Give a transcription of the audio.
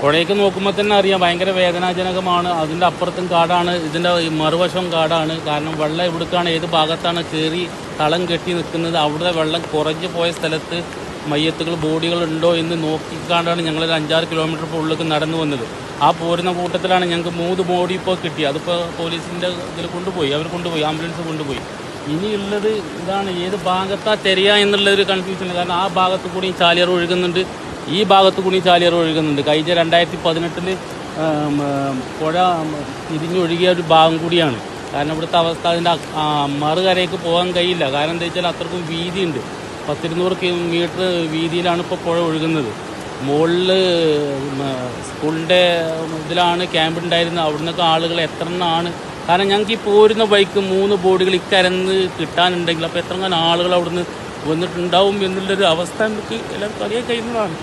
പുഴയ്ക്ക് നോക്കുമ്പോൾ തന്നെ അറിയാം ഭയങ്കര വേദനാജനകമാണ്. അതിൻ്റെ അപ്പുറത്തും കാടാണ്, ഇതിൻ്റെ മറുവശം കാടാണ്. കാരണം വെള്ളം എവിടേക്കാണ് ഏത് ഭാഗത്താണ് കയറി തളം കെട്ടി നിൽക്കുന്നത്, അവിടെ വെള്ളം കുറഞ്ഞു പോയ സ്ഥലത്ത് മയ്യത്തുകൾ ബോഡികൾ ഉണ്ടോ എന്ന് നോക്കിക്കാണ്ടാണ് ഞങ്ങളൊരു 5-6 കിലോമീറ്റർ ഉള്ളിലേക്ക് നടന്നു വന്നത്. ആ പോരുന്ന കൂട്ടത്തിലാണ് ഞങ്ങൾക്ക് 3 ബോഡി ഇപ്പോൾ കിട്ടി. അതിപ്പോൾ പോലീസിൻ്റെ ഇതിൽ കൊണ്ടുപോയി, അവർ കൊണ്ടുപോയി, ആംബുലൻസ് കൊണ്ടുപോയി. ഇനിയുള്ളത് ഇതാണ്, ഏത് ഭാഗത്താ തിരയുക എന്നുള്ളൊരു കൺഫ്യൂഷൻ. കാരണം ആ ഭാഗത്ത് കൂടിയും ചാലിയാർ ഒഴുകുന്നുണ്ട്, ഈ ഭാഗത്ത് കൂടിയും ചാലിയാർ ഒഴുകുന്നുണ്ട്. കഴിഞ്ഞ 2018 പുഴ തിരിഞ്ഞൊഴുകിയ ഒരു ഭാഗം കൂടിയാണ്. കാരണം ഇവിടുത്തെ അവസ്ഥ അതിൻ്റെ മറുകരയ്ക്ക് പോകാൻ കഴിയില്ല. കാരണം എന്താ വെച്ചാൽ അത്രക്കും വീതിയുണ്ട്. 100-200 മീറ്റർ വീതിയിലാണ് ഇപ്പോൾ പുഴ ഒഴുകുന്നത്. മുകളിൽ സ്കൂളിൻ്റെ ഇതിലാണ് ക്യാമ്പ് ഉണ്ടായിരുന്നത്. അവിടെ നിന്നൊക്കെ ആളുകൾ എത്ര എണ്ണമാണ്. കാരണം ഞങ്ങൾക്ക് ഈ പോരുന്ന ബൈക്ക് 3 ബോഡികൾ ഇക്കരന്ന് കിട്ടാനുണ്ടെങ്കിൽ അപ്പോൾ എത്ര ആളുകൾ അവിടെ നിന്ന് വന്നിട്ടുണ്ടാവും എന്നുള്ളൊരു അവസ്ഥ നമുക്ക് എല്ലാവർക്കും അറിയാൻ കഴിയുന്നതാണ്.